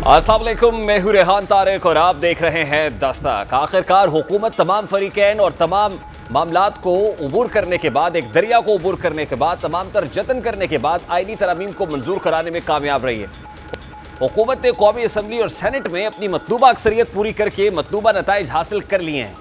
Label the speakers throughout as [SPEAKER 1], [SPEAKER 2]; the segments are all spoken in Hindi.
[SPEAKER 1] अस्सलाम वालेकुम, मैं हूं रेहान तारिक और आप देख रहे हैं दस्तक। आखिरकार हुकूमत तमाम फरीकैन और तमाम मामलात को उबूर करने के बाद, एक दरिया को उबूर करने के बाद, तमाम तर जतन करने के बाद आईनी तरामीम को मंजूर कराने में कामयाब रही है। हुकूमत ने कौमी असम्बली और सेनेट में अपनी मतलूबा अक्सरियत पूरी करके मतलूबा नताइज हासिल कर लिए हैं।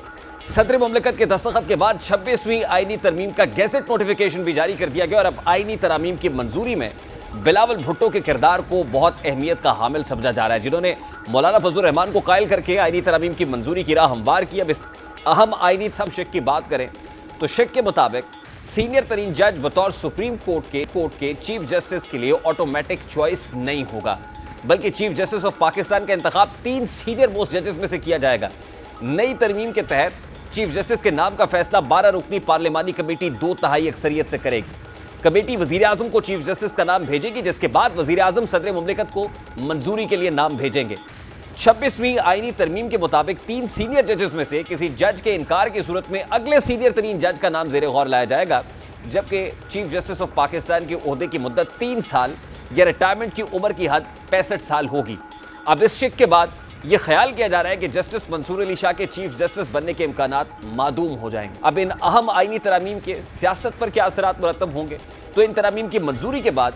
[SPEAKER 1] सदर मुमलिकत के दस्तखत के बाद 26वीं आईनी तरमीम का गैजेट नोटिफिकेशन भी जारी कर दिया गया और अब आईनी तरामीम की मंजूरी में बिलावल भुट्टो के किरदार को बहुत अहमियत का हामिल समझा जा रहा है, जिन्होंने मौलाना फजल रहमान को कायल करके आईनी तरामीम की मंजूरी की राह हमवार की। अब इस अहम आईनी सब शेख की बात करें तो शेख के मुताबिक सीनियर तरीन जज बतौर सुप्रीम कोर्ट के चीफ जस्टिस के लिए ऑटोमेटिक चॉइस नहीं होगा, बल्कि चीफ जस्टिस ऑफ पाकिस्तान का इंतखाब 3 सीनियर मोस्ट जजेस में से किया जाएगा। नई तरमीम के तहत चीफ जस्टिस के नाम का फैसला 12 रुकनी पार्लिमानी कमेटी 2/3 अक्सरियत से करेगी। कमेटी वजीर आजम को चीफ जस्टिस का नाम भेजेगी, जिसके बाद वजीर आजम सदर मुमलिकत को मंजूरी के लिए नाम भेजेंगे। 26वीं आईनी तरमीम के मुताबिक 3 सीनियर जजेस में से किसी जज के इनकार की सूरत में अगले सीनियर तरीन जज का नाम जेर गौर लाया जाएगा, जबकि चीफ जस्टिस ऑफ पाकिस्तान के ओहदे की मुद्दत 3 साल या रिटायरमेंट की उम्र की हद 65 साल होगी। अब इस शिक के बाद यह ख्याल किया जा रहा है कि जस्टिस मंसूर अली शाह के चीफ जस्टिस बनने के इम्कानात मादूम हो जाएंगे। अब इन अहम आईनी तरामीम के सियासत पर क्या असरात मुरतब होंगे, तो इन तरामीम की मंजूरी के बाद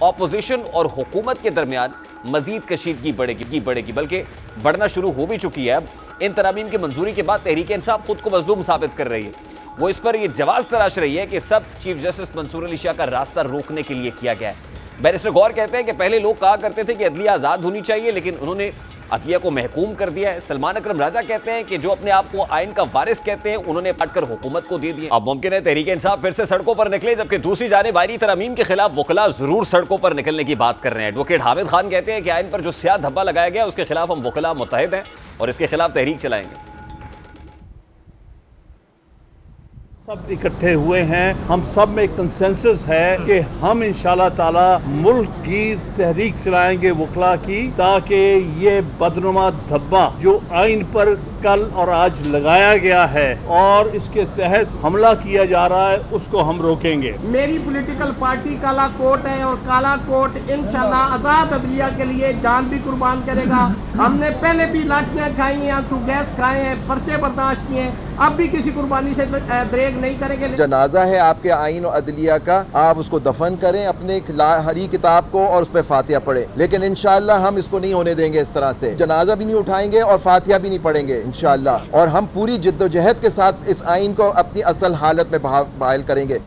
[SPEAKER 1] ऑपोजिशन और हुकूमत के दरमियान मजीद कशीदगी बढ़ेगी, बल्कि बढ़ना शुरू हो भी चुकी है। अब इन तरामीम की मंजूरी के बाद तहरीक इंसाफ खुद को मजलूम साबित कर रही है। वो इस पर यह जवाब तलाश रही है कि सब चीफ जस्टिस मंसूर अली शाह का रास्ता रोकने के लिए किया गया है। बैरिस्टर गौर कहते हैं कि पहले लोग कहा करते थे कि अदलिया आज़ाद होनी चाहिए, लेकिन उन्होंने अदलिया को महकूम कर दिया है। सलमान अकरम राजा कहते हैं कि जो अपने आप को आइन का वारिस कहते हैं, उन्होंने पाटकर हुकूमत को दे दिया। अब मुमकिन है तहरीक इंसाफ फिर से सड़कों पर निकले, जबकि दूसरी जानिब आईनी तरामीम के खिलाफ वकला जरूर सड़कों पर निकलने की बात कर रहे हैं। एडवोकेट हामिद खान कहते हैं कि आइन पर जो स्याह धब्बा लगाया गया उसके खिलाफ हम वकला मुतहद हैं और इसके खिलाफ तहरीक चलाएंगे।
[SPEAKER 2] सब इकट्ठे हुए हैं, हम सब में कंसेंसस है कि हम इंशाल्लाह ताला मुल्क की तहरीक चलाएंगे वकला की, ताकि ये बदनुमा धब्बा जो आइन पर कल और आज लगाया गया है और इसके तहत हमला किया जा रहा है, उसको हम रोकेंगे।
[SPEAKER 3] मेरी पॉलिटिकल पार्टी काला कोट है और काला कोट इंशाल्लाह आजाद अदलिया के लिए जान भी कुर्बान करेगा। हमने पहले भी लाठियां खाई हैं, आंसू गैस खाए हैं, पर्चे बर्दाश्त किए हैं, अब भी किसी कुर्बानी से दरेग नहीं करेंगे।
[SPEAKER 4] जनाजा है आपके आइन और अदलिया का, आप उसको दफन करें अपने हरी किताब को और उस पर फातिहा पढ़े, लेकिन इंशाल्लाह हम इसको नहीं होने देंगे। इस तरह से जनाजा भी नहीं उठाएंगे और फातिहा भी नहीं पढ़ेंगे इंशाल्लाह, और हम पूरी जिद्दोजहद के साथ इस आइन को अपनी असल हालत में बहाल करेंगे।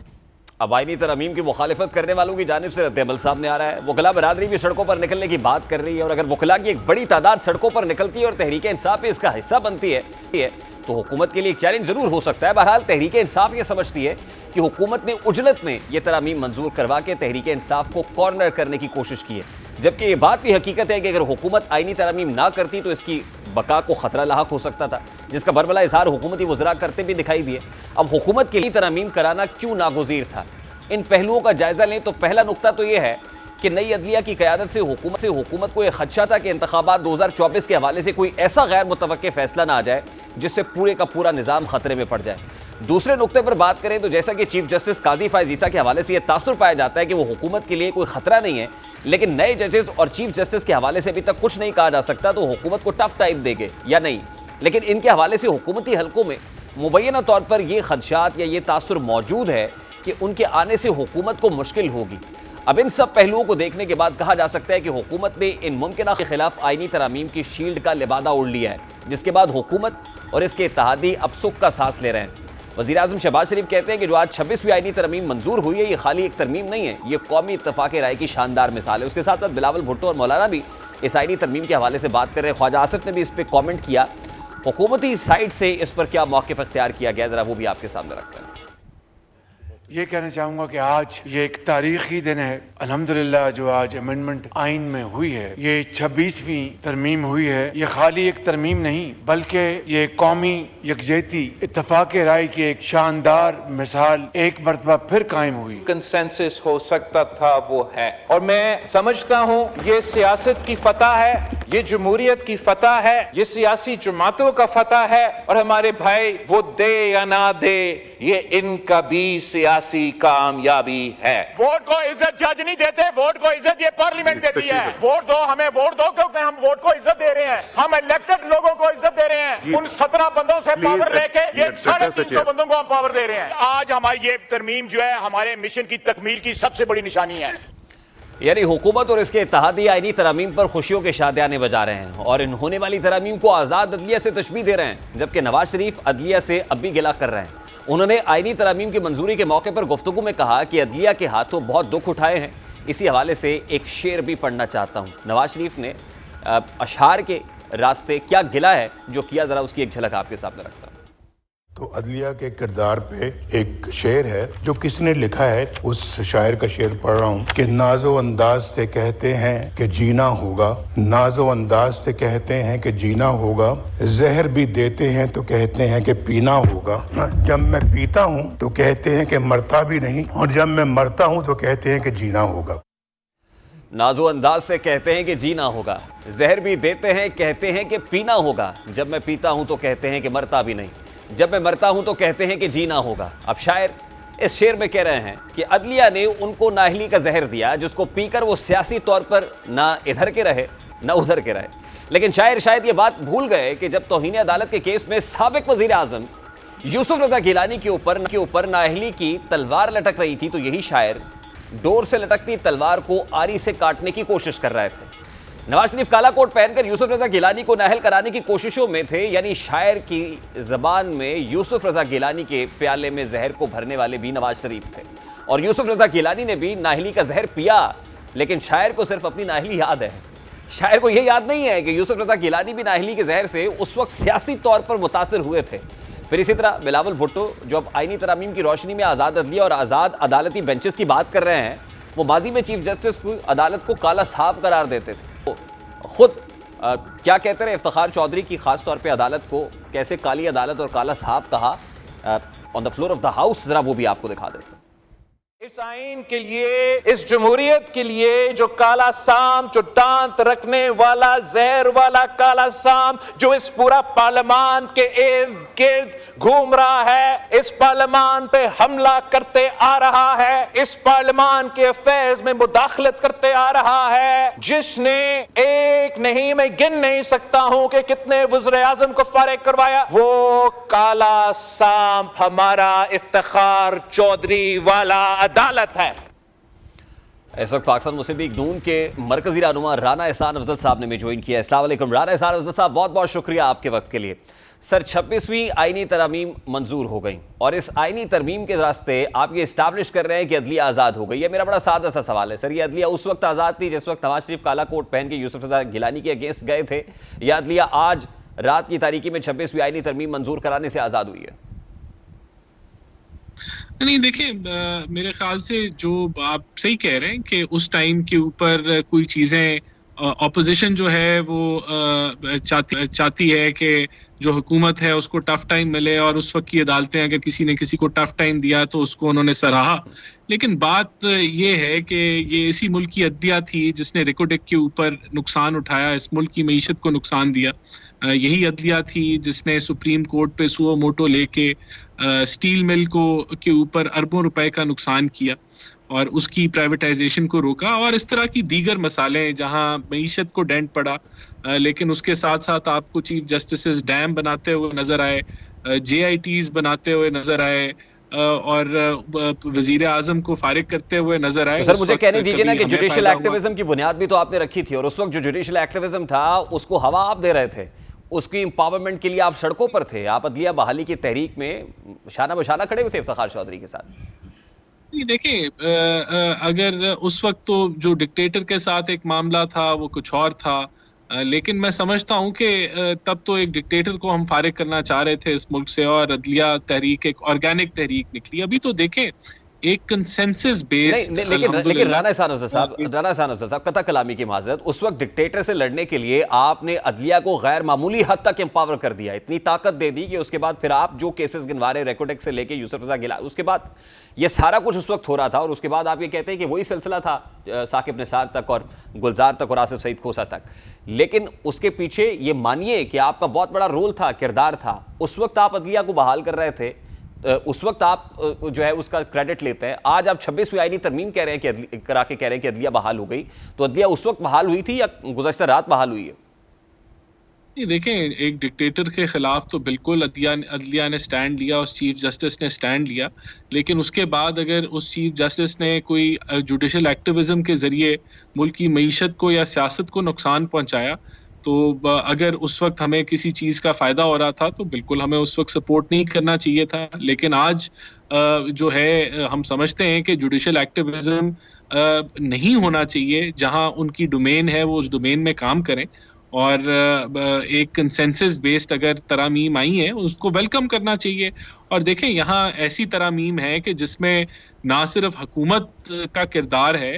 [SPEAKER 1] अब आईनी तरमीम की मुखालिफत करने वालों की जानिब से रद्द-ए-अमल सामने आ रहा है। वकला बरादरी भी सड़कों पर निकलने की बात कर रही है, और अगर वकला की एक बड़ी तादाद सड़कों पर निकलती है और तहरीक इंसाफ भी इसका हिस्सा बनती है तो हुकूमत के लिए एक चैलेंज जरूर हो सकता है। बहरहाल तहरीक इंसाफ ये समझती है कि हुकूमत ने उजलत में यह तरामीम मंजूर करवा के तहरीक इंसाफ को कॉर्नर करने की कोशिश की है, जबकि ये बात भी हकीकत है कि अगर हुकूमत आईनी तरामीम ना करती तो इसकी बका को खतरा लाहक हो सकता था, जिसका बरबला इजहार हुकूमती वज़रा करते भी दिखाई दिए। अब हुकूमत के लिए तरामीम कराना क्यों नागुज़ीर था, इन पहलुओं का जायजा लें तो पहला नुकता तो यह है कि नई अदलिया की क़यादत से हुकूमत को यह खदशा था कि इंतखाबात 2024 के हवाले से कोई ऐसा गैर मुतवक्के फैसला ना आ जाए जिससे पूरे का पूरा निज़ाम खतरे में पड़ जाए। दूसरे नुक्ते पर बात करें तो जैसा कि चीफ जस्टिस काजी फ़ाइज़ ईसा के हवाले से यह तासुर पाया जाता है कि वो हुकूमत के लिए कोई खतरा नहीं है, लेकिन नए जजेस और चीफ जस्टिस के हवाले से अभी तक कुछ नहीं कहा जा सकता, तो हुकूमत को टफ टाइम देंगे या नहीं। लेकिन इनके हवाले से हुकूमती हलकों में मुबैना तौर पर यह खदशात या ये तासुर मौजूद है कि उनके आने से हुकूमत को मुश्किल होगी। अब इन सब पहलुओं को देखने के बाद कहा जा सकता है कि हुकूमत ने इन मुमकिना के खिलाफ आईनी तरामीम की शील्ड का लिबादा ओढ़ लिया है, जिसके बाद हुकूमत और इसके इत्तेहादी अब सुख का सांस ले रहे हैं। वज़ीर आज़म शहबाज शरीफ कहते हैं कि जो आज 26वीं आईनी तरमीम मंजूर हुई है, ये खाली एक तरमीम नहीं है, ये कौमी इत्तफाक़ राय की शानदार मिसाल है। उसके साथ साथ बिलावल भुट्टो और मौलाना भी इस आईनी तरमीम के हवाले से बात कर रहे हैं। ख्वाजा आसिफ ने भी इस पर कॉमेंट किया। हुकूमती साइड से इस पर क्या मौक़िफ़ इख्तियार किया गया, ज़रा वो भी आपके सामने रखते हैं।
[SPEAKER 5] ये कहना चाहूँगा कि आज ये एक तारीखी दिन है। अल्हम्दुलिल्लाह जो आज अमेंडमेंट आइन में हुई है, ये 26वीं तरमीम हुई है। ये खाली एक तरमीम नहीं, बल्कि ये कौमी यकजहती इत्तफाक़ राय की एक शानदार मिसाल एक मरतबा फिर कायम हुई।
[SPEAKER 6] कंसेंसस हो सकता था वो है, और मैं समझता हूँ ये सियासत की फतह है, ये जमहूरियत की फतह है, ये सियासी जमातों का फतह है, और हमारे भाई वो दे या ना दे, ये इनका भी सियासी सियासी कामयाबी है।
[SPEAKER 7] वोट को इज्जत जज नहीं देते, वोट को इज्जत ये पार्लियामेंट देती है। वोट दो, हमें वोट दो, क्योंकि हम वोट को इज्जत दे रहे हैं, हम इलेक्टेड लोगों को इज्जत दे रहे हैं। उन 17 बंदों से पावर लेके ये 350 बंदों को हम पावर दे रहे हैं। आज हमारी ये तरमीम जो है हमारे मिशन की तकमील की सबसे बड़ी निशानी है।
[SPEAKER 1] यानी हुकूमत और इसके इत्तेहादी आईनी तरामीम पर खुशियों के शादियाने बजा रहे हैं और इन होने वाली तरामीम को आज़ाद अदलिया से तशबीह दे रहे हैं, जबकि नवाज शरीफ अदलिया से अब भी गिला कर रहे हैं। उन्होंने आईनी तरामीम की मंजूरी के मौके पर गुफ्तगू में कहा कि अदलिया के हाथों बहुत दुख उठाए हैं। इसी हवाले से एक शेर भी पढ़ना चाहता हूँ। नवाज शरीफ ने अशहार के रास्ते क्या गिला है जो किया, ज़रा उसकी एक झलक आपके सामने रखता हूँ।
[SPEAKER 8] तो अदलिया के किरदार पे एक शेर है जो किसने लिखा है, उस शायर का शेर पढ़ रहा हूँ कि नाजो अंदाज से कहते हैं कि जीना होगा, नाजो अंदाज से कहते हैं कि जीना होगा, जहर भी देते हैं तो कहते हैं कि पीना होगा, जब मैं पीता हूँ तो कहते हैं कि मरता भी नहीं, और जब मैं मरता हूँ तो कहते हैं कि जीना होगा।
[SPEAKER 1] नाजो अंदाज से कहते हैं कि जीना होगा, जहर भी देते हैं कहते हैं कि पीना होगा, जब मैं पीता हूँ तो कहते हैं कि मरता भी नहीं, जब मैं मरता हूं तो कहते हैं कि जीना होगा। अब शायर इस शेर में कह रहे हैं कि अदलिया ने उनको नाअहली का जहर दिया जिसको पीकर वो सियासी तौर पर ना इधर के रहे ना उधर के रहे। लेकिन शायर शायद ये बात भूल गए कि जब तौहीन अदालत के केस में साबिक वजीर आजम यूसुफ रजा गिलानी के ऊपर नाअहली की तलवार लटक रही थी, तो यही शायर डोर से लटकती तलवार को आरी से काटने की कोशिश कर रहे थे। नवाज शरीफ काला कोट पहनकर यूसुफ रजा गिलानी को नाअहल कराने की कोशिशों में थे, यानी शायर की जबान में यूसुफ रजा गिलानी के प्याले में जहर को भरने वाले भी नवाज शरीफ थे और यूसुफ रजा गिलानी ने भी नाअहली का जहर पिया। लेकिन शायर को सिर्फ अपनी नाअहली याद है, शायर को यह याद नहीं है कि यूसुफ रजा गिलानी भी नाअहली के जहर से उस वक्त सियासी तौर पर मुतासिर हुए थे। फिर इसी तरह बिलावल भुट्टो जो अब आईनी तरामीम की रोशनी में आज़ाद अदलिया और आज़ाद अदालती बेंचेस की बात कर रहे हैं, वो माजी में चीफ जस्टिस को अदालत को काला साहब करार देते थे। खुद क्या कहते रहे इफ्तिखार चौधरी की खास तौर पे अदालत को कैसे काली अदालत और काला साहब कहा on the floor of the house, जरा वो भी आपको दिखा देते हैं।
[SPEAKER 6] इस आइन के लिए, इस जमहूरियत के लिए जो काला साम, जो दांत रखने वाला जहर वाला काला साम जो इस पूरा पार्लियामान के इर्द गिर्द घूम रहा है, इस पार्लियामान पे हमला करते आ रहा है, इस पार्लियामान के अफेयर्स में मुदाखलत करते आ रहा है, जिसने एक नहीं, मैं गिन नहीं सकता हूं कि कितने वज़ीर आज़म को फारिग करवाया, वो काला साम हमारा इफ्तिखार चौधरी वाला अदालत है।
[SPEAKER 1] इस वक्त पाकिस्तान मुस्लिम लीग नून के मरकजी रहनुमा राना एहसान अफजल साहब ने भी ज्वाइन किया। अस्सलाम वालेकुम राना एहसान अफजल साहब, बहुत बहुत शुक्रिया आपके वक्त के लिए। सर, 26वीं आईनी तरमीम मंजूर हो गई और इस आईनी तरमीम के रास्ते आप ये इस्टेब्लिश कर रहे हैं कि अदलिया आज़ाद हो गई है। मेरा बड़ा सादा सा सवाल है सर, ये अदलिया उस वक्त आज़ाद थी जिस वक्त नवाज शरीफ काला कोट पहन के यूसुफ रजा गिलानी के अगेंस्ट गए थे, या अदलिया आज रात की तारीखी में 26वीं आईनी तरमीम मंजूर कराने से आज़ाद हुई है?
[SPEAKER 9] नहीं, देखिए, मेरे ख्याल से जो आप सही कह रहे हैं कि उस टाइम के ऊपर कोई चीज़ें ऑपोजिशन जो है वो चाहती है कि जो हुकूमत है उसको टफ टाइम मिले, और उस वक्त की अदालतें अगर किसी ने किसी को टफ टाइम दिया तो उसको उन्होंने सराहा। लेकिन बात ये है कि ये इसी मुल्क की अदलिया थी जिसने रिकोडेक के ऊपर नुकसान उठाया, इस मुल्क की मईशत को नुकसान दिया। यही अदलिया थी जिसने सुप्रीम कोर्ट पे सुओ मोटो लेके स्टील मिल को के ऊपर अरबों रुपए का नुकसान किया और उसकी प्राइवेटाइजेशन को रोका, और इस तरह की दीगर मसाले जहां मईशत को डेंट पड़ा। लेकिन उसके साथ साथ आपको चीफ जस्टिस डैम बनाते हुए नजर आए, JITs बनाते हुए नजर आए, और वजीर आजम को फारिग करते हुए नजर आए।
[SPEAKER 1] सर, मुझे कहने दीजिए ना कि जुडिशियल एक्टिविज्म की बुनियाद भी तो आपने रखी थी, और उस वक्त जो जुडिशियल एक्टिविज्म था उसको हवा आप दे रहे थे, उसकी एम्पावरमेंट के लिए आप सड़कों पर थे, आप अदलिया बहाली की तहरीक में शाना बशाना खड़े हुए थे इफ्तिखार चौधरी के साथ।
[SPEAKER 9] देखिए, अगर उस वक्त तो जो डिक्टेटर के साथ एक मामला था वो कुछ और था, लेकिन मैं समझता हूं कि तब तो एक डिक्टेटर को हम फारिग करना चाह रहे थे इस मुल्क से, और अदलिया तहरीक एक ऑर्गेनिक तहरीक निकली। अभी तो देखें एक कंसेंसस बेस्ड,
[SPEAKER 1] लेकिन राना एहसान अफजल साहब कथा कलामी की माजरत, उस वक्त डिक्टेटर से लड़ने के लिए आपने अदलिया को गैर मामूली हद तक एम्पावर कर दिया, इतनी ताकत दे दी कि उसके बाद फिर आप जो केसेस गिनवा रहे रेकोडेक से लेके यूसुफ रजा गिला, उसके बाद ये सारा कुछ उस वक्त हो रहा था, और उसके बाद आप ये कहते हैं कि वही सिलसिला था साकिब निसार तक और गुलजार तक और आसिफ सईद खोसा तक। लेकिन उसके पीछे ये मानिए कि आपका बहुत बड़ा रोल था, किरदार था। उस वक्त आप अदलिया को बहाल कर रहे थे, उस वक्त आप जो है उसका क्रेडिट लेते हैं। आज आप 26वीं आईनी तरमीम कह रहे हैं कि करा के कह रहे हैं कि अदलिया बहाल हो गई, तो अदलिया उस वक्त बहाल हुई थी या गुज़श्ता रात बहाल हुई है?
[SPEAKER 9] ये देखें, एक डिक्टेटर के खिलाफ तो बिल्कुल अदलिया ने स्टैंड लिया, उस चीफ जस्टिस ने स्टैंड लिया, लेकिन उसके बाद अगर उस चीफ जस्टिस ने कोई जुडिशल एक्टिविज्म के जरिए मुल्क की मईशत को या सियासत को नुकसान पहुंचाया, तो अगर उस वक्त हमें किसी चीज़ का फ़ायदा हो रहा था तो बिल्कुल हमें उस वक्त सपोर्ट नहीं करना चाहिए था। लेकिन आज जो है हम समझते हैं कि जुडिशल एक्टिविज्म नहीं होना चाहिए, जहां उनकी डोमेन है वो उस डोमेन में काम करें, और एक कंसेंसस बेस्ड अगर तरामीम आई है उसको वेलकम करना चाहिए। और देखें, यहाँ ऐसी तरामीम है कि जिसमें ना सिर्फ हुकूमत का किरदार है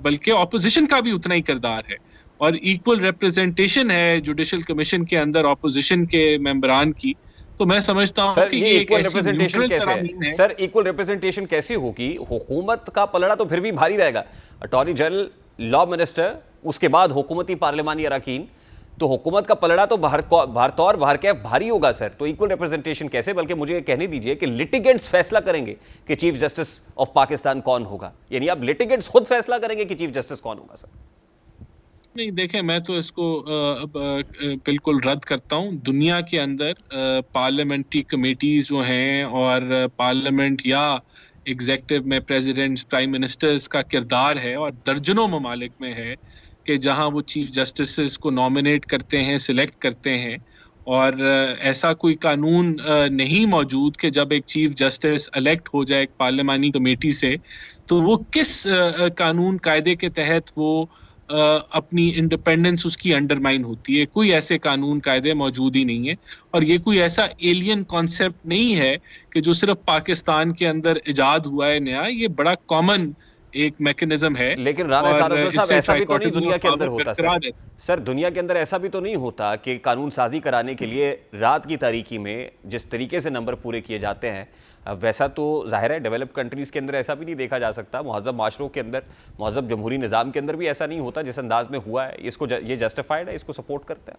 [SPEAKER 9] बल्कि ऑपोजिशन का भी उतना ही किरदार है, और इक्वल रिप्रेजेंटेशन है जुडिशल कमीशन के अंदर ऑपोजिशन के मेंबरान की। तो मैं समझता हूँ कि ये एक ऐसी न्यूट्रल तरामीम है।
[SPEAKER 1] सर, इक्वल रिप्रेजेंटेशन कैसी होगी? हुकूमत का पलड़ा तो फिर भी भारी रहेगा, अटॉर्नी जनरल, लॉ मिनिस्टर, उसके बाद हुकूमती पार्लिमानी अराकीन, तो हुकूमत का पलड़ा तो भारतौर भारकैफ भारी होगा सर। तो इक्वल रिप्रेजेंटेशन कैसे? बल्कि मुझे कहने दीजिए कि लिटिगेंट्स फैसला करेंगे कि चीफ जस्टिस ऑफ पाकिस्तान कौन होगा, यानी अब लिटिगेंट्स खुद फैसला करेंगे कि चीफ जस्टिस कौन होगा सर?
[SPEAKER 9] नहीं, देखें, मैं तो इसको बिल्कुल रद्द करता हूँ। दुनिया के अंदर पार्लियामेंट्री कमेटीज जो हैं और पार्लियामेंट या एग्जेक्टिव में प्रेसिडेंट्स, प्राइम मिनिस्टर्स का किरदार है, और दर्जनों ममालिक में है कि जहां वो चीफ जस्टिस को नॉमिनेट करते हैं, सिलेक्ट करते हैं, और ऐसा कोई कानून नहीं मौजूद कि जब एक चीफ जस्टिस इलेक्ट हो जाए एक पार्लियामानी कमेटी से, तो वो किस कानून कायदे के तहत वो अपनी इंडिपेंडेंस उसकी अंडरमाइन होती है। कोई ऐसे कानून कायदे मौजूद ही नहीं है, और ये कोई ऐसा एलियन कॉन्सेप्ट नहीं है कि जो सिर्फ पाकिस्तान के अंदर इजाद हुआ है नया। ये बड़ा कॉमन एक मैकेनिज्म है।
[SPEAKER 1] लेकिन राना साहब, ऐसा भी तो नहीं दुनिया के अंदर होता सर, दुनिया के अंदर ऐसा भी तो नहीं होता कि कानून साजी कराने के लिए रात की तारीकी में जिस तरीके से नंबर पूरे किए जाते हैं, वैसा तो जाहिर है डेवलप्ड कंट्रीज़ के अंदर ऐसा भी नहीं देखा जा सकता। मुहज़्ज़ब माशरों के अंदर, मुहज़्ज़ब जमहूरी निज़ाम के अंदर भी ऐसा नहीं होता जिस अंदाज में हुआ है। इसको ये जस्टिफाइड है, इसको सपोर्ट करते हैं?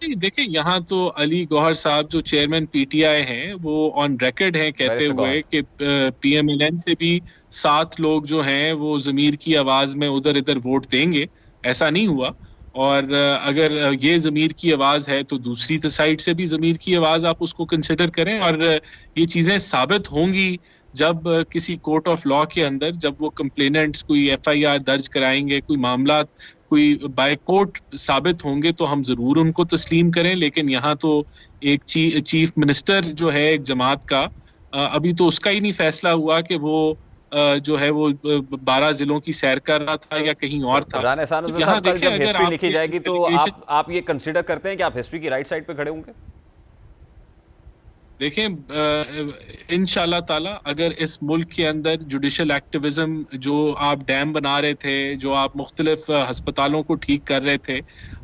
[SPEAKER 9] देखिए, यहाँ तो अली गौहर साहब जो चेयरमैन पीटीआई हैं वो ऑन रिकॉर्ड हैं कहते हुए कि पीएमएलएन से भी 7 लोग जो हैं वो ज़मीर की आवाज़ में उधर इधर वोट देंगे। ऐसा नहीं हुआ, और अगर ये ज़मीर की आवाज़ है तो दूसरी साइड से भी ज़मीर की आवाज़ आप उसको कंसिडर करें, और ये चीज़ें साबित होंगी जब किसी कोर्ट ऑफ लॉ के अंदर, जब वो कंप्लेनेंट्स कोई एफआईआर दर्ज कराएंगे, कोई मामला कोई बाय कोर्ट साबित होंगे तो हम ज़रूर उनको तस्लीम करें। लेकिन यहाँ तो एक चीफ मिनिस्टर जो है एक जमात का, अभी तो उसका ही नहीं फैसला हुआ कि वो जो है वो 12 जिलों की सैर कर रहा था या कहीं और था।
[SPEAKER 1] राना साहब, कल जब हिस्ट्री लिखी जाएगी तो आप ये कंसीडर करते हैं कि आप हिस्ट्री की राइट साइड पे खड़े होंगे?
[SPEAKER 9] देखें, इंशाल्लाह ताला अगर इस मुल्क के अंदर जुडिशल एक्टिविज्म, जो आप डैम बना रहे थे, जो आप मुख्तलिफ हस्पतालों को ठीक कर रहे थे,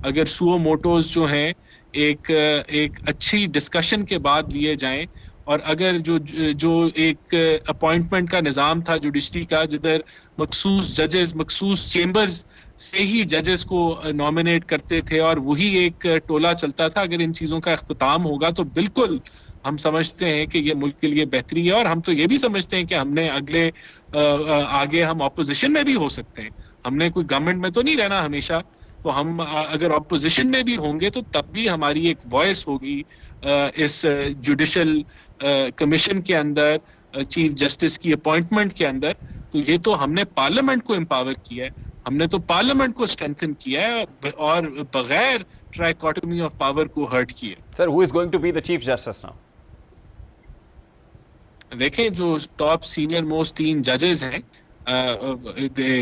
[SPEAKER 9] अगर सुओ मोटोज जो हैं एक अच्छी डिस्कशन के बाद लिए जाएं, और अगर जो एक अपॉइंटमेंट का निज़ाम था जुडिशरी का, जिधर मखसूस जजेस, मखसूस चेम्बर्स से ही जजेस को नॉमिनेट करते थे और वही एक टोला चलता था, अगर इन चीज़ों का इख्तिताम होगा तो बिल्कुल हम समझते हैं कि ये मुल्क के लिए बेहतरी है। और हम तो ये भी समझते हैं कि हमने आगे हम ऑपोजिशन में भी हो सकते हैं। हमने कोई गवर्नमेंट में तो नहीं रहना हमेशा, तो हम अगर ऑपोजिशन में भी होंगे तो तब भी हमारी एक वॉइस होगी इस जुडिशल कमीशन के अंदर, चीफ जस्टिस की अपॉइंटमेंट के अंदर। तो ये तो हमने पार्लियामेंट को एम्पावर किया है, हमने तो पार्लियामेंट को स्ट्रेंथन किया है और बगैर ट्राइकोटोमी ऑफ पावर को हर्ट किए।
[SPEAKER 1] Sir, who is going to be the chief justice now?
[SPEAKER 9] देखें, जो टॉप सीनियर मोस्ट 3 जजेस हैं,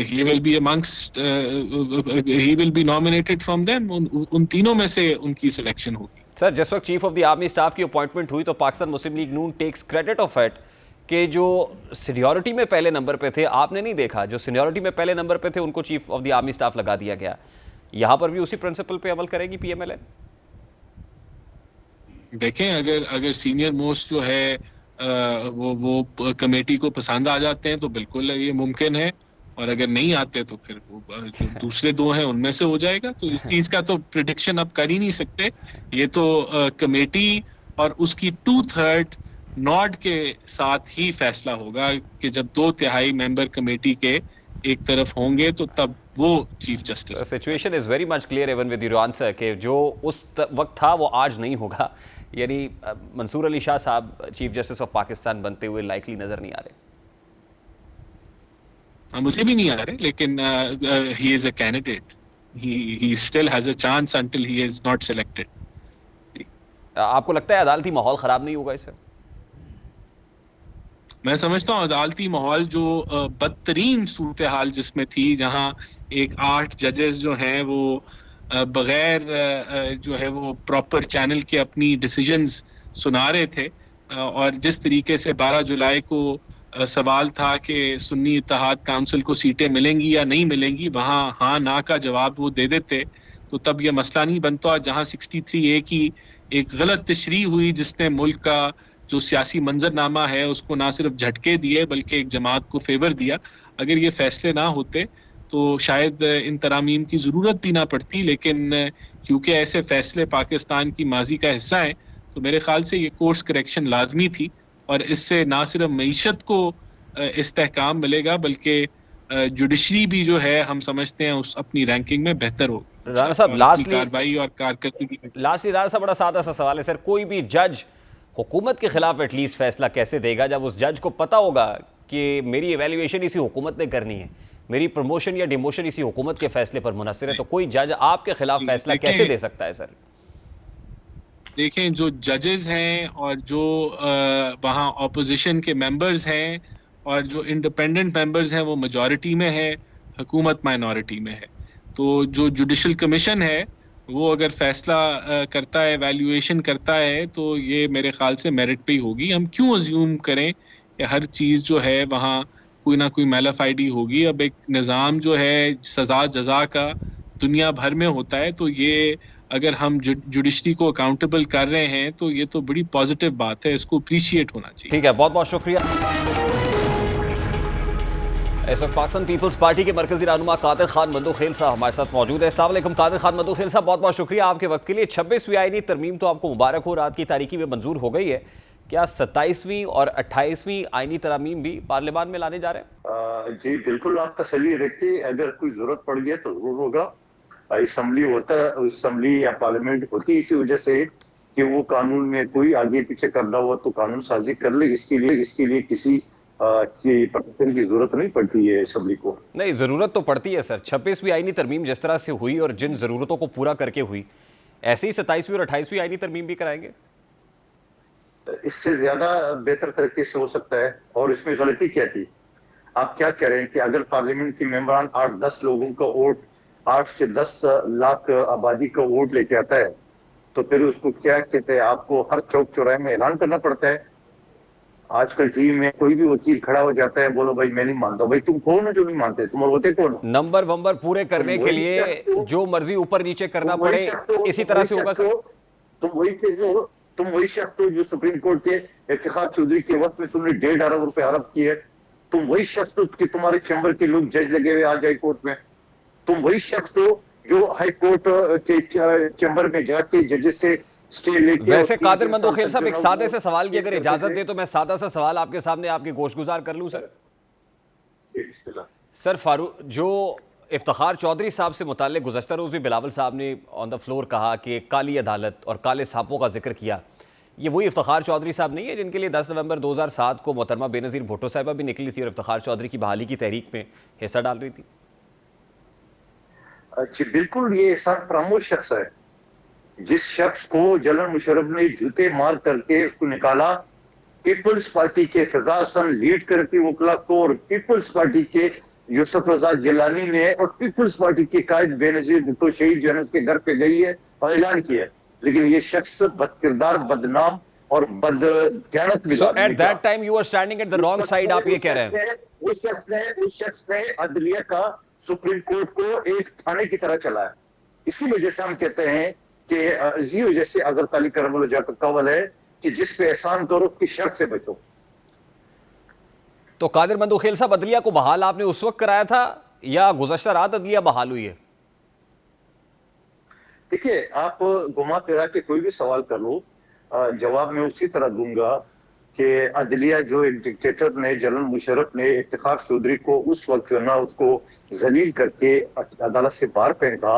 [SPEAKER 9] he will be amongst he will be nominated from them। उन तीनों में से उनकी सिलेक्शन होगी।
[SPEAKER 1] सर, जिस वक्त chief of the army staff की अपॉइंटमेंट हुई तो पाकिस्तान मुस्लिम लीग नून टेक्स क्रेडिट ऑफ इट कि जो सीनियरिटी में पहले नंबर पे थे, आपने नहीं देखा, जो सीनियरिटी में पहले नंबर पे थे उनको chief of the army staff लगा दिया गया। यहाँ पर भी उसी प्रिंसिपल पे अमल करेगी पीएमएलएन?
[SPEAKER 9] देखें, अगर सीनियर मोस्ट जो है वो कमेटी को पसंद आ जाते हैं तो बिल्कुल ये मुमकिन है, और अगर नहीं आते तो फिर जो दूसरे 2 हैं उनमें से हो जाएगा। तो इस चीज़ का तो प्रेडिक्शन अब कर ही नहीं सकते। ये तो कमेटी और उसकी 2/3 नॉड के साथ ही फैसला होगा कि जब 2/3 मेंबर कमेटी के एक तरफ होंगे तो तब वो chief justice.
[SPEAKER 1] Situation is very much clear even with your answer कि जो उस वक्त था वो आज नहीं होगा, यानी मंसूर अली शाह साहब चीफ जस्टिस ऑफ पाकिस्तान बनते हुए लाइकली नजर नहीं आ रहे।
[SPEAKER 9] मुझे भी नहीं आ रहे, लेकिन he is a candidate, he still has a chance until he is not selected.
[SPEAKER 1] आपको लगता है अदालती माहौल खराब नहीं होगा इससे?
[SPEAKER 9] मैं समझता हूँ अदालती माहौल जो बदतरीन सूरत हाल जिसमें थी, जहाँ एक 8 जजेस जो हैं वो बगैर जो है वो प्रॉपर चैनल के अपनी डिसीजंस सुना रहे थे, और जिस तरीके से 12 जुलाई को सवाल था कि सुन्नी इत्तेहाद काउंसिल को सीटें मिलेंगी या नहीं मिलेंगी, वहाँ हाँ ना का जवाब वो दे देते तो तब ये मसला नहीं बनता। और जहाँ 63A की एक गलत तशरीह हुई जिसने मुल्क का जो सियासी मंजरनामा है उसको ना सिर्फ झटके दिए बल्कि एक जमात को फेवर दिया, अगर ये फैसले ना होते तो शायद इन तरामीम की ज़रूरत भी ना पड़ती। लेकिन क्योंकि ऐसे फैसले पाकिस्तान की माजी का हिस्सा हैं तो मेरे ख्याल से ये कोर्स करेक्शन लाजमी थी, और इससे ना सिर्फ मईशत को इस्तेहकाम मिलेगा बल्कि जुडिशरी भी जो है हम समझते हैं उस अपनी रैंकिंग में बेहतर हो।
[SPEAKER 1] राणा साहब लास्टली
[SPEAKER 9] कार्रवाई और कारकर्दगी
[SPEAKER 1] राणा साहब बड़ा सादा सा सवाल है सर, कोई भी जज हुकूमत के खिलाफ एटलीस्ट फैसला कैसे देगा जब उस जज को पता होगा कि मेरी एवेल्युएशन इसी हुकूमत ने करनी है, मेरी प्रमोशन या डिमोशन इसी हुकूमत के फैसले पर मुनहसर है, तो कोई जज आपके खिलाफ फैसला कैसे दे सकता है सर?
[SPEAKER 9] देखें, जो जजेस हैं और जो वहाँ ऑपोजिशन के मेंबर्स हैं और जो इंडिपेंडेंट मेंबर्स हैं वो मेजॉरिटी में है, हुकूमत माइनॉरिटी में है। तो जो जुडिशल कमीशन है वो अगर फैसला करता है, एवेल्युएशन करता है, तो ये मेरे ख्याल से मेरिट पे ही होगी। हम क्यों अज्यूम करें कि हर चीज़ जो है वहाँ कोई ना कोई मैलाफाइडी होगी। अब एक निज़ाम जो है सज़ा जज़ा का दुनिया भर में होता है, तो ये अगर हम जुडिशरी को अकाउंटेबल कर रहे हैं तो ये तो बड़ी पॉजिटिव बात है, इसको अप्रिशिएट होना चाहिए।
[SPEAKER 1] ठीक है, बहुत बहुत शुक्रिया। इस वक्त पाकिस्तान पीपल्स पार्टी के मरकजी रहनुमा कादिर खान मदूखेल साहब हमारे साथ मौजूद है। अस्सलाम वालेकुम कादिर खान मदूखेल साहब, बहुत बहुत शुक्रिया आपके वक्त के लिए। 26वीं आईनी तरमीम तो आपको मुबारक हो, रात की तारीकी में मंजूर हो गई है, क्या 27वीं और 28वीं आईनी तरमीम भी पार्लियामान में लाने जा रहे हैं?
[SPEAKER 10] जी बिल्कुल, आप तसल्ली रखिए, अगर कोई जरूरत पड़ गई तो जरूर होगा। असम्बली या पार्लियामेंट होती है इसी वजह से कि वो कानून में कोई आगे पीछे करना हुआ तो कानून साजी कर ले, इसके लिए किसी की परमिशन की जरूरत नहीं पड़ती है असम्बली को।
[SPEAKER 1] नहीं, जरूरत तो पड़ती है सर। 26वीं आईनी तरमीम जिस तरह से हुई और जिन जरूरतों को पूरा करके हुई, ऐसे ही 27वीं और 28वीं आईनी तरमीम भी कराएंगे?
[SPEAKER 10] इससे ज्यादा बेहतर तरीके से हो सकता है। और इसमें गलती क्या थी, आप क्या कह रहे हैं कि अगर पार्लियामेंट के मेंबरान 8-10 लोगों का वोट, 8 से 10 लाख आबादी का वोट लेके आता है, तो फिर उसको क्या कहते हैं, आपको हर चौक चौराहे में ऐलान करना पड़ता है। आजकल टीवी में कोई भी वकील खड़ा हो जाता है, बोलो भाई मैं नहीं मानता। भाई तुम कौन हो जो नहीं मानते, तुम होते कौन हो?
[SPEAKER 1] नंबर वंबर पूरे करने के लिए जो मर्जी ऊपर नीचे करना पड़े, इसी तरह से होगा सर।
[SPEAKER 10] तुम वही शख्स हो जो सुप्रीम कोर्ट के इफ्तिखार चौधरी के वक्त में तुमने 1.5 अरब रुपए हड़प किए। तुम वही शख्स हो कि तुम्हारे चैम्बर के लोग जज लगे हुए आज हाई कोर्ट में। तुम वही शख्स हो जो हाई कोर्ट के चैम्बर में जाके जजेस से स्टे लेके।
[SPEAKER 1] वैसे कादिर मंदोखेल साहब, एक सादे से सवाल की अगर इजाजत दे तो मैं सादा सा सवाल आपके सामने आपके गोशगुजार कर लूं सर। सर फारूक, जो इफ्तिखार चौधरी साहब से मुताल्लिक गुज़श्ता रोज़ भी बिलावल साहब ने ऑन द फ्लोर कहा कि काली अदालत और काले सांपों का जिक्र किया, ये वही इफ्तिखार चौधरी साहब नहीं है जिनके लिए 10 नवंबर 2007 को मोहतरमा बेनज़ीर भुट्टो साहिबा भी निकली थी और इफ्तिखार चौधरी की बहाली की तहरीक में हिस्सा डाल रही थी?
[SPEAKER 10] जी बिल्कुल, ये एहसान फरामोश शख्स है। जिस शख्स को जनरल मुशर्रफ ने जूते मार करके उसको निकाला, पीपल्स पार्टी के फजासन लीड करके वकला को, और पीपल्स पार्टी के यूसुफ रजा गिलानी ने और पीपल्स पार्टी के कायद बेनजीर भुट्टो शहीद जो है उसके घर पे गई है और ऐलान किया है। लेकिन ये शख्स बदकिरदार, बदनाम और बदख्यानत भी।
[SPEAKER 1] So at that time you were standing at the wrong side, आप ये कह रहे हैं?
[SPEAKER 10] उस शख्स ने अदलिया का सुप्रीम कोर्ट को एक थाने की तरह चलाया। इसी वजह से हम कहते हैं कि इसी वजह से अगर ताली करम का कवल है कि जिस पे एहसान करो उसकी शर्त से बचो।
[SPEAKER 1] तो कादिर मंदोखेल साहब, अदलिया को बहाल आपने उस वक्त कराया था या गुज़श्ता रात अदलिया बहाल हुई है?
[SPEAKER 10] देखिए, आप घुमा फिरा के कोई भी सवाल कर लो, जवाब मैं उसी तरह दूंगा कि अदलिया जो एक डिक्टेटर ने जनरल मुशर्रफ ने इफ्तिखार चौधरी को उस वक्त जो है ना उसको जलील करके अदालत से बाहर फेंका,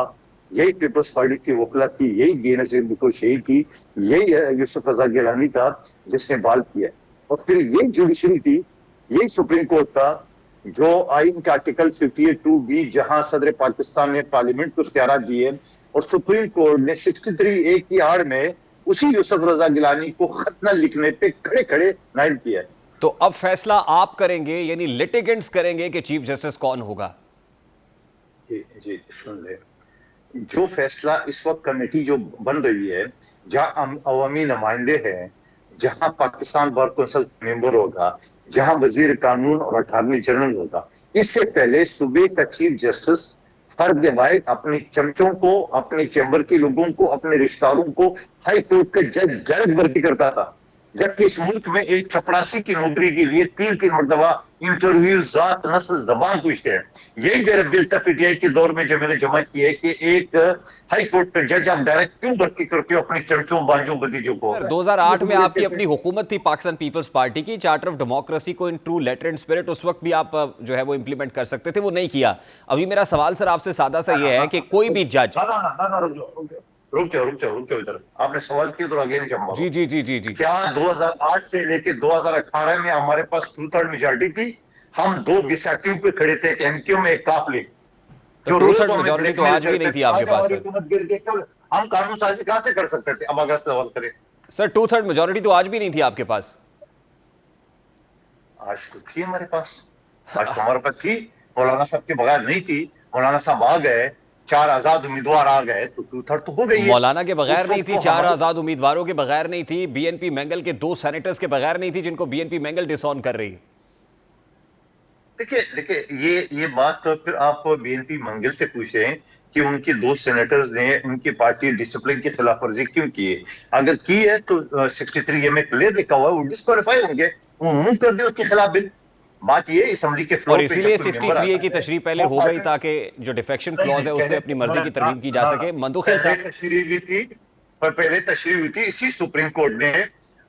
[SPEAKER 10] यही पीपल्स पार्टी की वकला थी, यही बेनजीर भुट्टो शहीद थी, यही यूसुफ रजा गिलानी था जिसने बाल किया। और फिर यही जुडिशरी थी, यही सुप्रीम कोर्ट था जो आइन के आर्टिकल 58(2)B जहां सदर पाकिस्तान ने पार्लियामेंट को इख्तियार दिए और सुप्रीम कोर्ट ने 63A की आड़ में उसी यूसुफ रजा गिलानी को खत न लिखने पे खड़े खड़े नाइल किया।
[SPEAKER 1] तो अब फैसला आप करेंगे, यानी लिटिगेंट्स करेंगे कि चीफ जस्टिस कौन होगा?
[SPEAKER 10] जी सुन ले, जो फैसला इस वक्त कमेटी जो बन रही है, जहां अवामी नुमाइंदे हैं, जहां पाकिस्तान बार कौंसिल मेंबर होगा, जहां वजीर कानून और अटॉर्नी जनरल होगा, इससे पहले सूबे का चीफ जस्टिस फर्द वाहिद अपने चमचों को, अपने चैम्बर के लोगों को, अपने रिश्तेदारों को हाई कोर्ट के जज डायरेक्ट भर्ती करता था। जबकि इस मुल्क में एक चपरासी की नौकरी के लिए 3 मरतबा इंटरव्यू जात नस्ल जबान पूछते हैं। यही मेरा बिल था पीटीआई के दौर में जो मैंने जमा किया है कि एक हाई कोर्ट पे जज आप डायरेक्ट क्यों भर्ती करते हो अपने चमचों बांझों भतीजों को?
[SPEAKER 1] 2008 में आपकी अपनी हुकूमत थी पाकिस्तान पीपल्स पार्टी की, चार्टर ऑफ डेमोक्रेसी को in true letter and spirit उस वक्त भी आप जो है वो इंप्लीमेंट कर सकते थे, वो नहीं किया। अभी मेरा सवाल सर आपसे सादा सा ये है कि कोई भी जज
[SPEAKER 10] रुक जाओ इधर, आपने सवाल किया तो आगे नहीं जाऊंगा।
[SPEAKER 1] जी जी जी जी जी
[SPEAKER 10] क्या 2008 से लेके 2018 में हमारे पास 2/3 मेजॉरिटी थी? हम 2 डिसेक्टिव पे खड़े थे, एमक्यू में एक काफिले,
[SPEAKER 1] जो 2/3 मेजॉरिटी तो आज भी नहीं थी आपके पास सर।
[SPEAKER 10] हम कानून साजी कहां से कर सकते थे? अब अगर सवाल करें
[SPEAKER 1] सर, 2/3 मेजॉरिटी तो आज भी नहीं थी आपके पास।
[SPEAKER 10] आज तो थी हमारे पास, आज तो हमारे पास थी, मौलाना साहब के बगैर नहीं थी। मौलाना साहब आ गए, 4 आजाद उम्मीदवार आ गए तो 2/3 तो हो गई है।
[SPEAKER 1] मौलाना के बगैर नहीं थी, 4 आजाद उम्मीदवारों के बगैर नहीं थी, बीएनपी मैंगल के 2 सेनेटर्स के बगैर नहीं थी जिनको बीएनपी मैंगल डिसऑन कर रही है।
[SPEAKER 10] देखिए ये बात तो फिर आप बीएनपी मंगल से पूछें कि उनके 2 सेनेटर्स ने उनकी पार्टी डिसिप्लिन की खिलाफ वर्जी क्यों की है। अगर की है तो 63A में क्लियर लिखा हुआ है, वो डिस्क्वालीफाई होंगे, वो मूव कर दे उसके खिलाफ बिल। बात ये असेंबली के फ्लोर
[SPEAKER 1] और इसीलिए 63A की तशरीह पहले हो गई ताकि जो डिफेक्शन क्लॉज है उसमें अपनी मर्जी की तरमीम की जा सके। मंदुखिल साहब,
[SPEAKER 10] पहले तशरीह हुई थी, इसी सुप्रीम कोर्ट ने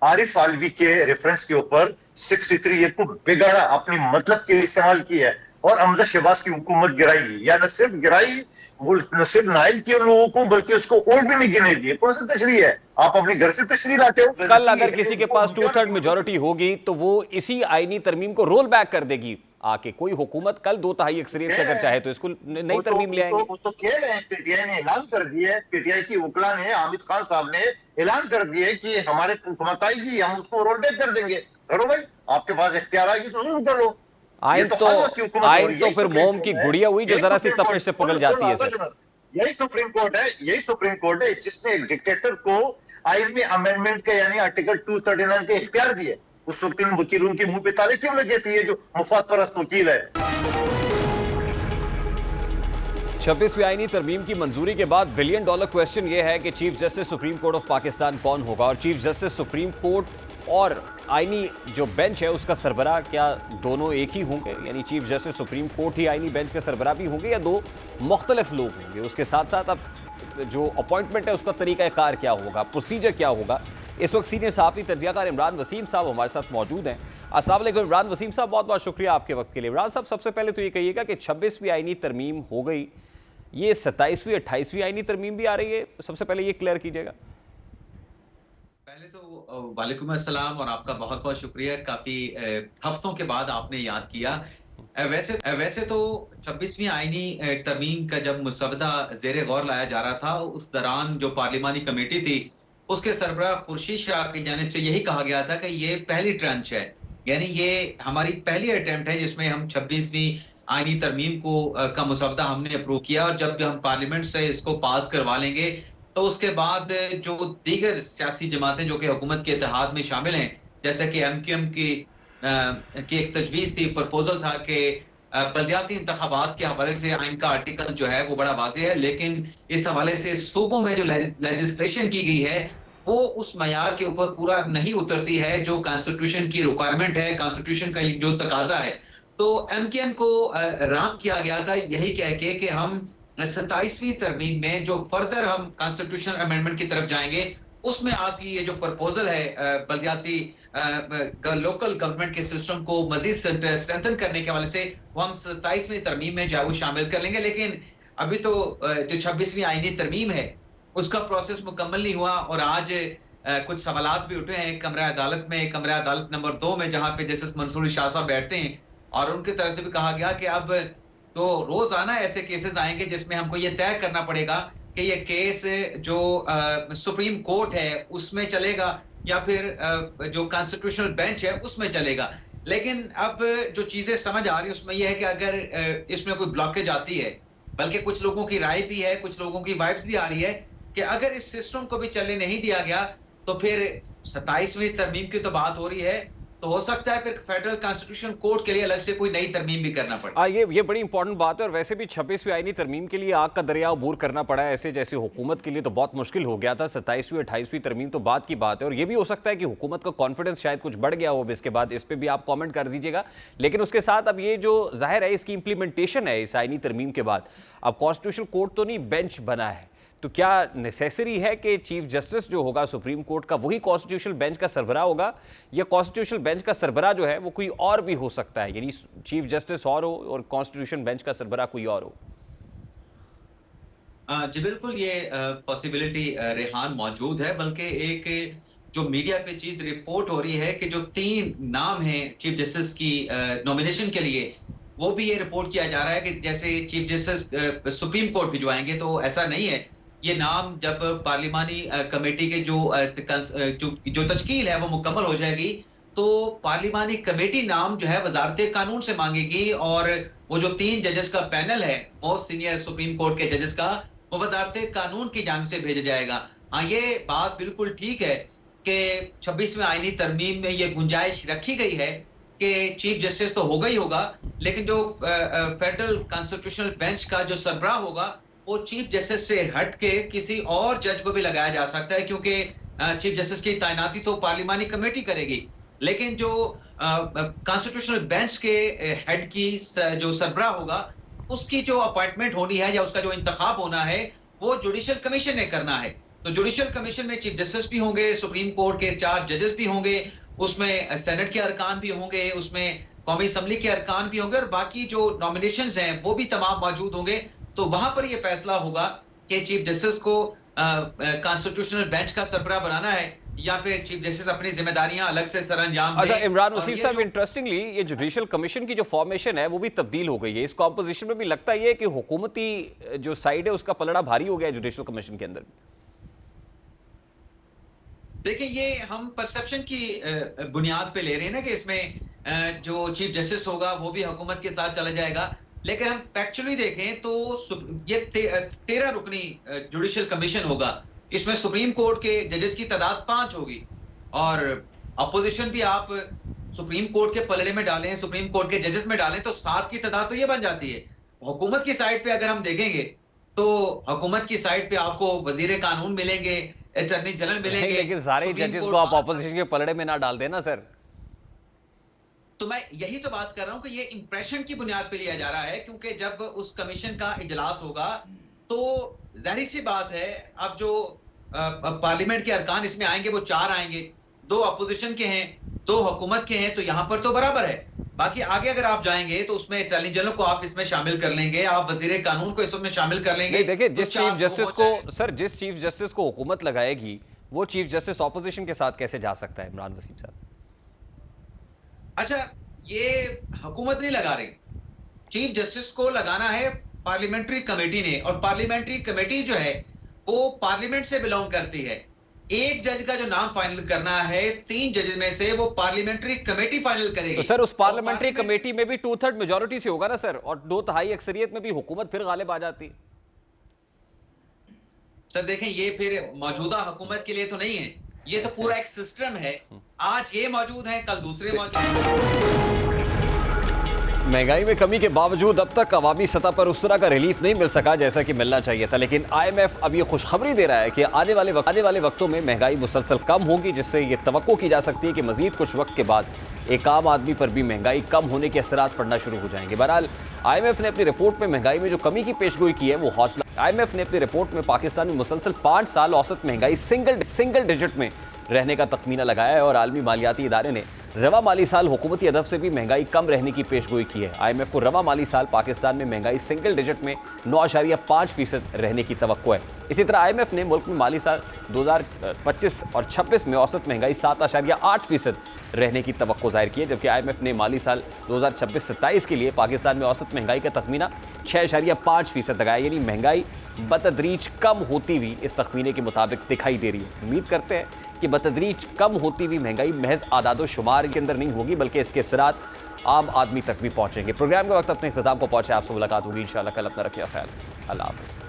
[SPEAKER 10] आरिफ आलवी के रेफरेंस के ऊपर 63A को बिगाड़ा, अपनी मतलब के लिए इस्तेमाल किया और अमजद शहबाज की हुकूमत गिराई, या न सिर्फ गिराई, वो न सिर्फ नाइल किए लोगों को बल्कि उसको और भी नहीं गिने दिए। कौन सा तशरीह है? आप अपने घर से तशरीह लाते हो?
[SPEAKER 1] कल अगर किसी के पास 2/3 मेजॉरिटी होगी तो वो इसी आईनी तरमीम को रोल बैक कर देगी आके। कोई हुकूमत कल 2/3 अक्सरियत से अगर चाहे तो इसको नई तरमीम ले आएंगे।
[SPEAKER 10] तो कह रहे हैं, पीटीआई ने ऐलान कर दिया है, पीटीआई की वकला ने, आमिद खान साहब ने ऐलान कर दिया है कि हमारे हुकूमत आएगी, हम उसको रोल बैक कर देंगे। करो भाई, आपके पास इख्तियार आएगी तो जरूर करो।
[SPEAKER 1] आइन तो फिर मोम की गुड़िया हुई जो जरा सी तपिश से पिघल जाती है सर।
[SPEAKER 10] यही सुप्रीम कोर्ट है जिसने एक डिक्टेटर को आइन में अमेंडमेंट का यानी आर्टिकल 239 के इख्तियार दिए। उस वक्त इन वकीलों के मुंह पे ताले क्यों लगे थे, ये जो मुफाद परस्त वकील है?
[SPEAKER 1] 26वीं आईनी तरमीम की मंजूरी के बाद $1 बिलियन क्वेश्चन ये है कि chief justice supreme court of Pakistan कौन होगा, और चीफ जस्टिस सुप्रीम कोर्ट और आईनी जो बेंच है उसका सरबराह क्या दोनों एक ही होंगे, यानी चीफ जस्टिस सुप्रीम कोर्ट ही आईनी बेंच के सरबराह भी होंगे, या 2 मुख्तलिफ लोग होंगे? उसके साथ साथ अब जो अपॉइंटमेंट है उसका तरीक़ाकार क्या होगा, प्रोसीजर क्या होगा? इस वक्त सीनियर सहाफ़ी तजज़ियाकार इमरान वसीम साहब हमारे साथ मौजूद हैं। अस्सलाम वालेकुम इमरान वसीम साहब, बहुत बहुत शुक्रिया आपके वक्त के लिए। इमरान साहब, सबसे पहले तो ये कहिएगा कि 26वीं आईनी तरमीम हो गई, ये 27वीं 28वीं आईनी तरमीम भी आ रही है, सबसे पहले ये क्लियर कीजिएगा।
[SPEAKER 11] पहले तो वालेकुम अस्सलाम और आपका बहुत बहुत शुक्रिया, काफी हफ्तों के बाद आपने याद किया। वैसे तो 26वीं आईनी तरमीम का जब मुसवदा ज़ेरे गौर लाया जा रहा था, उस दौरान जो पार्लिमानी कमेटी थी उसके सरबराह खुर्शीद शाह की जानिब से यही कहा गया था कि ये पहली ट्रांच है, यानी ये हमारी पहली अटेम्प्ट है जिसमें हम 26वीं आईनी तरमीम को का मुसवदा हमने अप्रूव किया, और जब हम पार्लियामेंट से इसको पास करवा लेंगे तो उसके बाद जो दीगर सियासी जमातें जो कि हुकूमत के इत्तेहाद में शामिल हैं, जैसे कि MQM की एक तजवीज़ थी, प्रपोजल था कि बल्दियाती इंतखाबात के हवाले से आइन का आर्टिकल जो है वो बड़ा वाज़ेह है, लेकिन इस हवाले से सूबों में जो लेजिस्लेशन की गई है वो उस मयार के ऊपर पूरा नहीं उतरती है जो कॉन्स्टिट्यूशन की रिक्वायरमेंट है, कॉन्स्टिट्यूशन का जो तकाजा है। तो MQM को राम किया गया था यही कह के कि हम 27वीं तरमीम में जो फर्दर हम कॉन्स्टिट्यूशन अमेंडमेंट की तरफ जाएंगे उसमें आपकी ये जो प्रपोजल है बल्दियाती लोकल गवर्नमेंट के सिस्टम को मजीद स्ट्रेंथन करने के हवाले से वो हम 27वीं तरमीम में जो है वो शामिल कर लेंगे। लेकिन अभी तो जो 26वीं आईनी तरमीम है उसका प्रोसेस मुकम्मल नहीं हुआ और आज कुछ सवालात भी उठे हैं कमरा अदालत में, कमरा अदालत नंबर 2 में, जहां पे जस्टिस मंसूर शाह साहब बैठते हैं और उनकी तरफ से भी कहा गया कि अब तो रोजाना ऐसे केसेस आएंगे जिसमें हमको ये तय करना पड़ेगा कि ये केस जो सुप्रीम कोर्ट है उसमें चलेगा या फिर जो कॉन्स्टिट्यूशनल बेंच है उसमें चलेगा। लेकिन अब जो चीजें समझ आ रही है उसमें यह है कि अगर इसमें कोई ब्लॉकेज आती है, बल्कि कुछ लोगों की राय भी है, कुछ लोगों की वाइब्स भी आ रही है कि अगर इस सिस्टम को भी चलने नहीं दिया गया तो फिर 27वीं तरमीम की तो बात हो रही है, तो हो सकता है फिर फेडरल कॉन्स्टिट्यूशन कोर्ट के लिए अलग से कोई नई तरमीम भी करना पड़े।
[SPEAKER 1] ये बड़ी इंपॉर्टेंट बात है। और वैसे भी 26वीं आईनी तरमीम के लिए आग का दरिया अबूर करना पड़ा है ऐसे जैसे हुकूमत के लिए तो बहुत मुश्किल हो गया था। 27वीं 28वीं तरमीम तो बात की बात है और ये भी हो सकता है कि हुकूमत का कॉन्फिडेंस शायद कुछ बढ़ गया हो अब इसके बाद। इस पर भी आप कॉमेंट कर दीजिएगा। लेकिन उसके साथ अब ये जो जाहिर है इसकी इंप्लीमेंटेशन है इस आईनी तरमीम के बाद, अब कॉन्स्टिट्यूशनल कोर्ट तो नहीं बेंच बना है, तो क्या नेसेसरी है कि चीफ जस्टिस जो होगा सुप्रीम कोर्ट का वही कॉन्स्टिट्यूशनल बेंच का सरबराह होगा, या कॉन्स्टिट्यूशनल बेंच का सरबराह जो है वो कोई और भी हो सकता है, यानी चीफ जस्टिस और हो और कॉन्स्टिट्यूशन बेंच का सरबराह कोई और हो?
[SPEAKER 11] जी बिल्कुल, ये पॉसिबिलिटी रेहान मौजूद है। बल्कि एक जो मीडिया पे चीज रिपोर्ट हो रही है कि जो 3 नाम हैं चीफ जस्टिस की नॉमिनेशन के लिए, वो भी ये रिपोर्ट किया जा रहा है कि जैसे चीफ जस्टिस सुप्रीम कोर्ट भिजवाएंगे, तो ऐसा नहीं है। ये नाम जब पार्लिमानी कमेटी के जो तश्कील है वो मुकम्मल हो जाएगी तो पार्लिमानी कमेटी नाम जो है वजारत कानून से मांगेगी और वो जो 3 जजेस का पैनल है मोस्ट सीनियर सुप्रीम कोर्ट के जजेस का, वो वजारत कानून की जानिब से भेजा जाएगा। हाँ, ये बात बिल्कुल ठीक है कि 26वें आईनी तरमीम में ये गुंजाइश रखी गई है कि चीफ जस्टिस तो होगा ही होगा, लेकिन जो फेडरल कॉन्स्टिट्यूशनल बेंच का जो सरबराह होगा वो चीफ जस्टिस से हट के किसी और जज को भी लगाया जा सकता है, क्योंकि चीफ जस्टिस की तैनाती तो पार्लिमानी कमेटी करेगी। लेकिन जो कॉन्स्टिट्यूशनल बेंच के हेड की जो सरबराह होगा उसकी जो अपॉइंटमेंट होनी है या उसका जो इंतखाब होना है वो जुडिशियल कमीशन ने करना है। तो जुडिशियल कमीशन में चीफ जस्टिस भी होंगे, सुप्रीम कोर्ट के 4 जजेस भी होंगे, उसमें सेनेट के अरकान भी होंगे, उसमें कौमी असम्बली के अरकान भी होंगे और बाकी जो नॉमिनेशंस हैं वो भी तमाम मौजूद होंगे। तो वहां पर यह फैसला होगा कि चीफ जस्टिस को कॉन्स्टिट्यूशनल बेंच का सरबराह बनाना है या फिर चीफ जस्टिस अपनी जिम्मेदारियां अलग से सरअंजाम दें।
[SPEAKER 1] अच्छा इमरान वसीम साहब, इंटरेस्टिंगली ये जुडिशियल कमीशन की जो फॉर्मेशन है वो भी तब्दील हो गई है। इस कॉम्पोजिशन में भी लगता है कि हुकूमती जो साइड है उसका पलड़ा भारी हो गया है जुडिशियल कमीशन के अंदर।
[SPEAKER 11] देखिए, ये हम परसेप्शन की बुनियाद पे ले रहे हैं ना कि इसमें जो चीफ जस्टिस होगा वो भी हुकूमत के साथ चला जाएगा, लेकिन हम फैक्चुअली देखें तो ये 13 रुकनी जुडिशियल कमीशन होगा। इसमें सुप्रीम कोर्ट के जजेस की तादाद 5 होगी और अपोजिशन भी आप सुप्रीम कोर्ट के पलड़े में डालें, सुप्रीम कोर्ट के जजेस में डालें तो 7 की तादाद तो ये बन जाती है। हुकूमत की साइड पे अगर हम देखेंगे तो हुकूमत की साइड पे आपको वजीर कानून मिलेंगे, अटॉर्नी जनरल मिलेंगे,
[SPEAKER 1] लेकिन सारे जजेस को आप अपोजिशन के पलड़े में ना डाल देना सर।
[SPEAKER 11] तो मैं यही तो बात कर रहा हूं कि ये इंप्रेशन की बुनियाद पे लिया जा रहा है, क्योंकि जब उस कमीशन का इजलास होगा तो जाहिर सी बात है अब जो पार्लियामेंट के अरकान इसमें आएंगे वो 4 आएंगे, 2 अपोजिशन के हैं, 2 हुकूमत के हैं, तो यहां पर तो बराबर है। बाकी आगे अगर आप जाएंगे तो उसमें अटॉर्नी जनरल को आप इसमें शामिल कर लेंगे, आप वजीर कानून को इसमें शामिल कर लेंगे।
[SPEAKER 1] देखिए, जिस चीफ जस्टिस को सर जिस चीफ जस्टिस को हुकूमत लगाएगी वो चीफ जस्टिस ऑपोजिशन के साथ कैसे जा सकता है इमरान वसीम साहब?
[SPEAKER 11] अच्छा, ये हुकूमत नहीं लगा रही, चीफ जस्टिस को लगाना है पार्लियामेंट्री कमेटी ने, और पार्लियामेंट्री कमेटी जो है वो पार्लियामेंट से बिलोंग करती है। एक जज का जो नाम फाइनल करना है 3 जजेस में से वो पार्लियामेंट्री कमेटी फाइनल करेगी।
[SPEAKER 1] तो सर उस पार्लियामेंट्री कमेटी में भी 2/3 मेजॉरिटी से होगा ना सर, और 2/3 अक्सरियत में भी हुकूमत फिर गालिब आ जाती।
[SPEAKER 11] सर देखें, ये फिर मौजूदा हुकूमत के लिए तो नहीं है, ये तो पूरा एक सिस्टम है। आज ये मौजूद है, कल दूसरे मौजूद।
[SPEAKER 1] महंगाई में कमी के बावजूद अब तक अवामी सतह पर उस तरह का रिलीफ नहीं मिल सका जैसा कि मिलना चाहिए था, लेकिन IMF अब ये खुशखबरी दे रहा है कि आने वाले वक्तों में महंगाई मुसलसल कम होगी, जिससे ये तवक्को की जा सकती है कि मजीद कुछ वक्त के बाद एक आम आदमी पर भी महंगाई कम होने के असरात पड़ना शुरू हो जाएंगे। बहरहाल IMF ने अपनी रिपोर्ट में महंगाई में जो कमी की पेशगोई की है वो हौसला। IMF ने अपनी रिपोर्ट में पाकिस्तान में मुसलसल 5 साल औसत महंगाई सिंगल डिजिट में रहने का तखमीना लगाया है और आलमी मालियाती इदारे ने रवा माली साल हुकूमती अदब से भी महंगाई कम रहने की पेशगोई की है। IMF को रवा माली साल पाकिस्तान में महंगाई सिंगल डिजिट में 9.5% रहने की तवक्को है। इसी तरह IMF ने मुल्क में माली साल 2025 और 26 में औसत महंगाई 7.8% रहने की तवक्को जाहिर की है, जबकि IMF ने माली साल 2026-27 के लिए पाकिस्तान में औसत महंगाई का तखमीना 6.5% लगाया, यानी महंगाई बतदरीज कम होती हुई इस तखमीने के मुताबिक दिखाई दे रही है। उम्मीद करते हैं कि बतदरीज कम होती हुई महंगाई महज आदादो शुमार के अंदर नहीं होगी, बल्कि इसके असरात आम आदमी तक भी पहुंचेंगे। प्रोग्राम के वक्त अपने इख्तिताम को पहुंचे, आपसे मुलाकात होगी इंशाल्लाह कल। अपना रखिए ख्याल, अल्लाह हाफ़िज़।